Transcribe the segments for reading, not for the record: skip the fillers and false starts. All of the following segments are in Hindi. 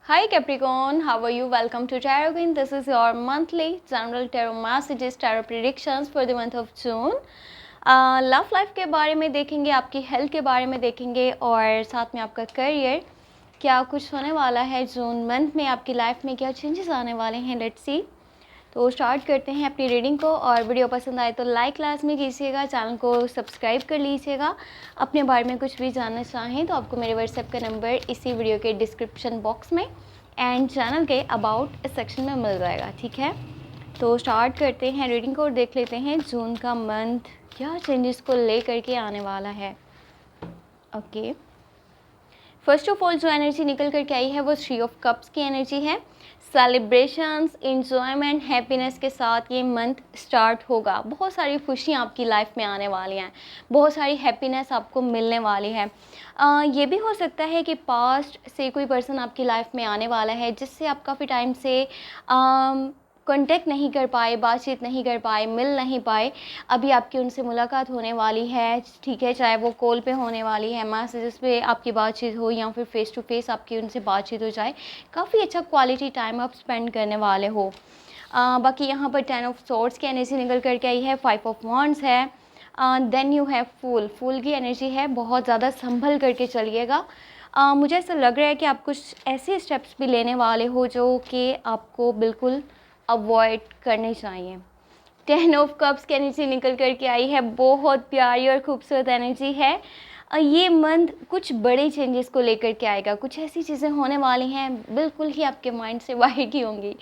Hi Capricorn, how are you? Welcome to Tarot Queen. This is your monthly general tarot messages, tarot predictions for the month of June. Love life के बारे में देखेंगे, आपकी हेल्थ के बारे में देखेंगे और साथ में आपका करियर क्या कुछ होने वाला है जून मंथ में, आपकी लाइफ में क्या चेंजेस आने वाले हैं। Let's see. तो स्टार्ट करते हैं अपनी रीडिंग को। और वीडियो पसंद आए तो लाइक लाजमी कीजिएगा, चैनल को सब्सक्राइब कर लीजिएगा। अपने बारे में कुछ भी जानना चाहें तो आपको मेरे व्हाट्सएप का नंबर इसी वीडियो के डिस्क्रिप्शन बॉक्स में एंड चैनल के अबाउट सेक्शन में मिल जाएगा, ठीक है। तो स्टार्ट करते हैं रीडिंग को और देख लेते हैं जून का मंथ क्या चेंजेस को लेकर के आने वाला है। ओके, फर्स्ट ऑफ ऑल जो एनर्जी निकल करके आई है वो 3 ऑफ कप्स की एनर्जी है। सेलिब्रेशंस, इंजॉयमेंट, हैप्पीनेस के साथ ये मंथ स्टार्ट होगा। बहुत सारी खुशियाँ आपकी लाइफ में आने वाली हैं, बहुत सारी हैप्पीनेस आपको मिलने वाली है। ये भी हो सकता है कि पास्ट से कोई पर्सन आपकी लाइफ में आने वाला है जिससे आप काफ़ी टाइम से कांटेक्ट नहीं कर पाए, बातचीत नहीं कर पाए, मिल नहीं पाए। अभी आपकी उनसे मुलाकात होने वाली है, ठीक है। चाहे वो कॉल पे होने वाली है, मैसेजेस पे आपकी बातचीत हो या फिर फेस टू फेस आपकी उनसे बातचीत हो जाए। काफ़ी अच्छा क्वालिटी टाइम आप स्पेंड करने वाले हो। बाकी यहाँ पर 10 ऑफ सॉर्ड्स की एनर्जी निकल करके आई है, 5 ऑफ वॉन्ड्स है, देन यू हैव फूल की एनर्जी है। बहुत ज़्यादा संभल करके चलिएगा। मुझे ऐसा लग रहा है कि आप कुछ ऐसे स्टेप्स भी लेने वाले हो जो कि आपको बिल्कुल अवॉइड करने चाहिए। 10 ऑफ कप्स की एनर्जी निकल करके आई है, बहुत प्यारी और खूबसूरत एनर्जी है। ये मंथ कुछ बड़े चेंजेस को लेकर के आएगा। कुछ ऐसी चीज़ें होने वाली हैं बिल्कुल ही आपके माइंड से बाहर की होंगी।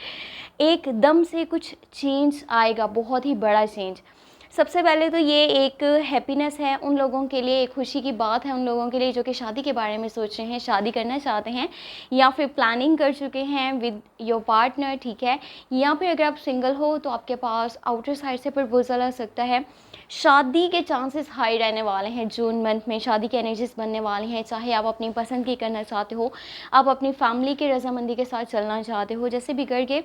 एकदम से कुछ चेंज आएगा, बहुत ही बड़ा चेंज। सबसे पहले तो ये एक हैप्पीनेस है उन लोगों के लिए, एक खुशी की बात है उन लोगों के लिए जो कि शादी के बारे में सोच रहे हैं, शादी करना चाहते हैं या फिर प्लानिंग कर चुके हैं विद योर पार्टनर, ठीक है। या फिर अगर आप सिंगल हो तो आपके पास आउटर साइड से प्रपोजल आ सकता है। शादी के चांसेस हाई रहने वाले हैं जून मंथ में। शादी की एनर्जीज बनने वाली हैं, चाहे आप अपनी पसंद की करना चाहते हो, आप अपनी फैमिली की रजामंदी के साथ चलना चाहते हो, जैसे भी करके,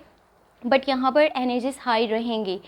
बट यहाँ पर एनर्जीज हाई रहेंगी।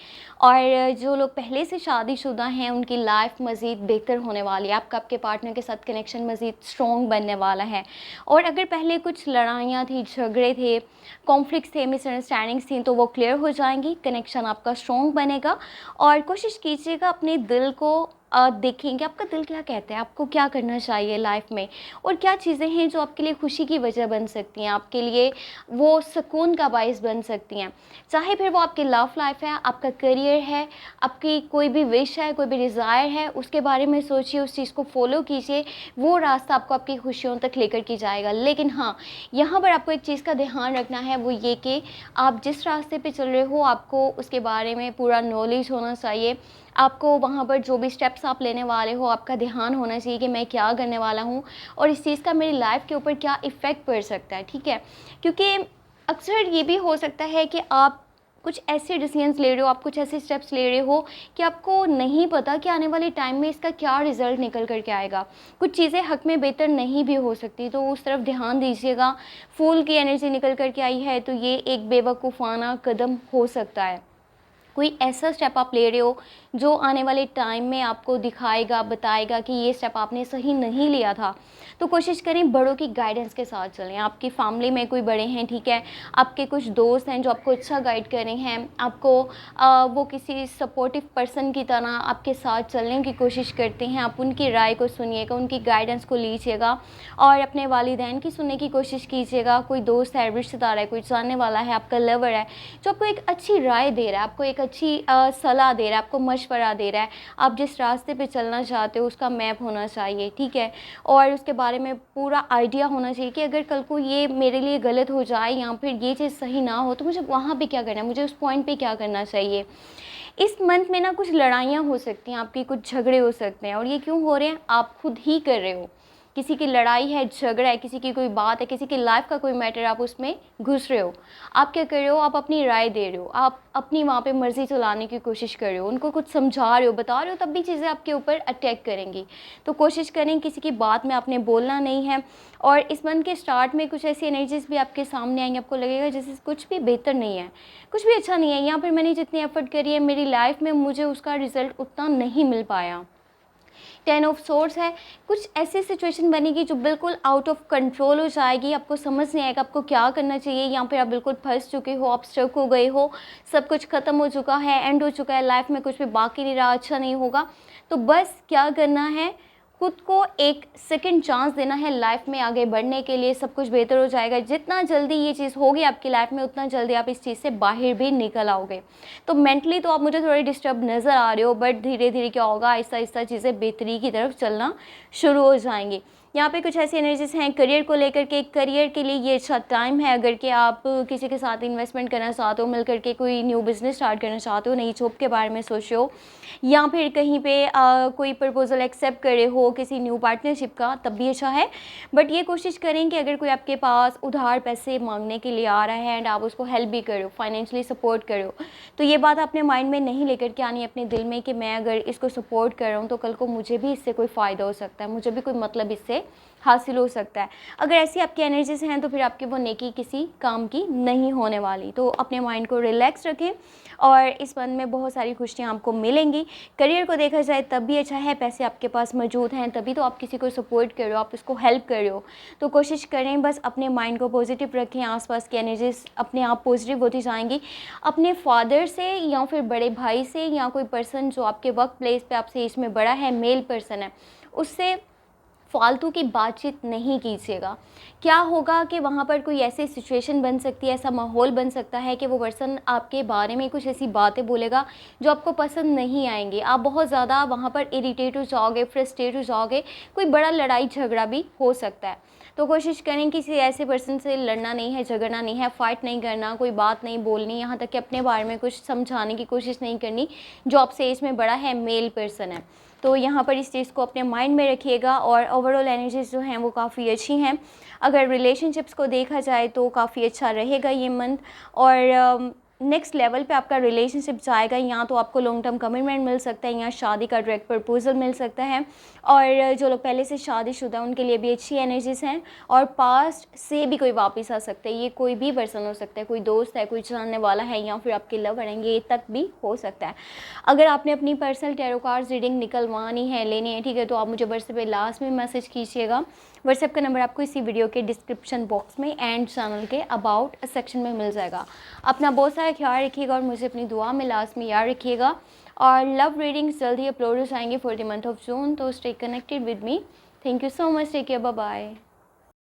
और जो लोग पहले से शादीशुदा हैं उनकी लाइफ मज़ीद बेहतर होने वाली है। आपका आपके पार्टनर के साथ कनेक्शन मज़ीद स्ट्रॉन्ग बनने वाला है। और अगर पहले कुछ लड़ाइयाँ थी, झगड़े थे, कॉन्फ्लिक्ट्स थे, मिसअंडरस्टैंडिंग्स थी, तो वो क्लियर हो जाएंगी। कनेक्शन आपका स्ट्रॉन्ग बनेगा। और कोशिश कीजिएगा अपने दिल को देखेंगे आपका दिल क्या कहता है, आपको क्या करना चाहिए लाइफ में, और क्या चीज़ें हैं जो आपके लिए खुशी की वजह बन सकती हैं, आपके लिए वो सुकून का बायस बन सकती हैं। चाहे फिर वो आपकी लव लाइफ है, आपका करियर है, आपकी कोई भी विश है, कोई भी डिज़ायर है, उसके बारे में सोचिए, उस चीज़ को फॉलो कीजिए। वो रास्ता आपको आपकी खुशियों तक लेकर के जाएगा। लेकिन हाँ, यहाँ पर आपको एक चीज़ का ध्यान रखना है, वो ये कि आप जिस रास्ते पे चल रहे हो आपको उसके बारे में पूरा नॉलेज होना चाहिए। आपको वहाँ पर जो भी स्टेप्स आप लेने वाले हो, आपका ध्यान होना चाहिए कि मैं क्या करने वाला हूँ और इस चीज़ का मेरी लाइफ के ऊपर क्या इफ़ेक्ट पड़ सकता है, ठीक है। क्योंकि अक्सर ये भी हो सकता है कि आप कुछ ऐसे डिसीजंस ले रहे हो, आप कुछ ऐसे स्टेप्स ले रहे हो कि आपको नहीं पता कि आने वाले टाइम में इसका क्या रिज़ल्ट निकल करके आएगा। कुछ चीज़ें हक में बेहतर नहीं भी हो सकती, तो उस तरफ ध्यान दीजिएगा। फूल की एनर्जी निकल करके आई है, तो ये एक बेवकूफ़ाना कदम हो सकता है। कोई ऐसा स्टेप आप ले रहे हो जो आने वाले टाइम में आपको दिखाएगा, बताएगा कि ये स्टेप आपने सही नहीं लिया था। तो कोशिश करें बड़ों की गाइडेंस के साथ चलें। आपकी फैमिली में कोई बड़े हैं, ठीक है, आपके कुछ दोस्त हैं जो आपको अच्छा गाइड कर रहे हैं, आपको वो किसी सपोर्टिव पर्सन की तरह आपके साथ चलने की कोशिश करते हैं। आप उनकी राय को सुनिएगा, उनकी गाइडेंस को लीजिएगा और अपने वालिदैन की सुनने की कोशिश कीजिएगा। कोई दोस्त है, रिश्तेदार है, कोई जानने वाला है, आपका लवर है जो आपको एक अच्छी राय दे रहा है, आपको एक अच्छी सलाह दे रहा है, आपको मशवरा दे रहा है। आप जिस रास्ते पे चलना चाहते हो उसका मैप होना चाहिए, ठीक है, और उसके बारे में पूरा आइडिया होना चाहिए कि अगर कल को ये मेरे लिए गलत हो जाए या फिर ये चीज़ सही ना हो तो मुझे वहाँ पे क्या करना है, मुझे उस पॉइंट पे क्या करना चाहिए। इस मंथ में ना कुछ लड़ाइयाँ हो सकती हैं, आपकी कुछ झगड़े हो सकते हैं, और ये क्यों हो रहे हैं, आप खुद ही कर रहे हो। किसी की लड़ाई है, झगड़ा है, किसी की कोई बात है, किसी की लाइफ का कोई मैटर, आप उसमें घुस रहे हो। आप क्या कर रहे हो, आप अपनी राय दे रहे हो, आप अपनी वहाँ पे मर्ज़ी चलाने की कोशिश कर रहे हो, उनको कुछ समझा रहे हो, बता रहे हो, तब भी चीज़ें आपके ऊपर अटैक करेंगी। तो कोशिश करें किसी की बात में आपने बोलना नहीं है। और इस मंथ के स्टार्ट में कुछ ऐसी एनर्जीज भी आपके सामने आएंगी, आपको लगेगा जैसे कुछ भी बेहतर नहीं है, कुछ भी अच्छा नहीं है, यहाँ पर मैंने जितनी एफर्ट करी है मेरी लाइफ में मुझे उसका रिज़ल्ट उतना नहीं मिल पाया। 10 ऑफ सोर्ड्स है, कुछ ऐसी सिचुएशन बनेगी जो बिल्कुल आउट ऑफ कंट्रोल हो जाएगी, आपको समझ नहीं आएगा आपको क्या करना चाहिए, यहाँ पर आप बिल्कुल फंस चुके हो, आप स्टक हो गए हो, सब कुछ ख़त्म हो चुका है, एंड हो चुका है, लाइफ में कुछ भी बाकी नहीं रहा, अच्छा नहीं होगा। तो बस क्या करना है, खुद को एक सेकंड चांस देना है लाइफ में आगे बढ़ने के लिए, सब कुछ बेहतर हो जाएगा। जितना जल्दी ये चीज़ होगी आपकी लाइफ में, उतना जल्दी आप इस चीज़ से बाहर भी निकल आओगे। तो मेंटली तो आप मुझे थोड़े डिस्टर्ब नज़र आ रहे हो, बट धीरे धीरे क्या होगा, आहिस्ता आहिस्ता चीज़ें बेहतरी की तरफ चलना शुरू हो जाएंगी। यहाँ पे कुछ ऐसी एनर्जीज हैं करियर को लेकर के, करियर के लिए ये अच्छा टाइम है। अगर कि आप किसी के साथ इन्वेस्टमेंट करना चाहते हो, मिल करके कोई न्यू बिज़नेस स्टार्ट करना चाहते हो, नई जॉब के बारे में सोच रहे हो, या फिर कहीं पे कोई प्रपोजल एक्सेप्ट करे हो किसी न्यू पार्टनरशिप का, तब भी अच्छा है। बट ये कोशिश करें कि अगर कोई आपके पास उधार पैसे मांगने के लिए आ रहा है एंड आप उसको हेल्प भी करो, फाइनेंशियली सपोर्ट करो, तो ये बात अपने माइंड में नहीं लेकर के आनी अपने दिल में कि मैं अगर इसको सपोर्ट कर रहा हूँ तो कल को मुझे भी इससे कोई फ़ायदा हो सकता है, मुझे भी कोई मतलब इससे हासिल हो सकता है। अगर ऐसी आपकी एनर्जीज हैं तो फिर आपकी वो नेकी किसी काम की नहीं होने वाली। तो अपने माइंड को रिलैक्स रखें और इस मंथ में बहुत सारी खुशियाँ आपको मिलेंगी। करियर को देखा जाए तब भी अच्छा है, पैसे आपके पास मौजूद हैं तभी तो आप किसी को सपोर्ट कर रहे हो, आप उसको हेल्प कर रहे हो। तो कोशिश करें बस अपने माइंड को पॉजिटिव रखें, आसपास की एनर्जीज अपने आप पॉजिटिव होती जाएंगी। अपने फादर से या फिर बड़े भाई से या कोई पर्सन जो आपके वर्क प्लेस पे आपसे एज में बड़ा है, मेल पर्सन है, उससे फालतू की बातचीत नहीं कीजिएगा। क्या होगा कि वहाँ पर कोई ऐसी सिचुएशन बन सकती है, ऐसा माहौल बन सकता है कि वो पर्सन आपके बारे में कुछ ऐसी बातें बोलेगा जो आपको पसंद नहीं आएंगी। आप बहुत ज़्यादा वहाँ पर इरिटेट हो जाओगे, फ्रस्ट्रेट हो जाओगे, कोई बड़ा लड़ाई झगड़ा भी हो सकता है। तो कोशिश करें कि किसी ऐसे पर्सन से लड़ना नहीं है, झगड़ना नहीं है, फाइट नहीं करना, कोई बात नहीं बोलनी, यहाँ तक कि अपने बारे में कुछ समझाने की कोशिश नहीं करनी जो आपसे एज में बड़ा है, मेल पर्सन है। तो यहाँ पर इस चीज़ को अपने माइंड में रखिएगा। और ओवरऑल एनर्जीज जो हैं वो काफ़ी अच्छी हैं। अगर रिलेशनशिप्स को देखा जाए तो काफ़ी अच्छा रहेगा ये मंथ, और नेक्स्ट लेवल पे आपका रिलेशनशिप जाएगा। यहाँ तो आपको लॉन्ग टर्म कमिटमेंट मिल सकता है, यहाँ शादी का डायरेक्ट प्रपोजल मिल सकता है। और जो लोग पहले से शादीशुदा उनके लिए भी अच्छी एनर्जीज हैं। और पास्ट से भी कोई वापस आ सकता है, ये कोई भी पर्सन हो सकता है, कोई दोस्त है, कोई जानने वाला है, या फिर आपके लवर हैं, ये तक भी हो सकता है। अगर आपने अपनी पर्सनल टैरो कार्ड्स रीडिंग निकलवानी है, लेनी है, ठीक है, तो आप मुझे व्हाट्सएप पे लास्ट में मैसेज कीजिएगा। व्हाट्सएप का नंबर आपको इसी वीडियो के डिस्क्रिप्शन बॉक्स में एंड चैनल के अबाउट सेक्शन में मिल जाएगा। अपना बहुत सारा ख्याल रखिएगा और मुझे अपनी दुआ में लास्ट में याद रखिएगा। और लव रीडिंग्स जल्दी अपलोड हो जाएंगे for the month of June, तो stay connected with me. Thank you so much, take care, bye bye.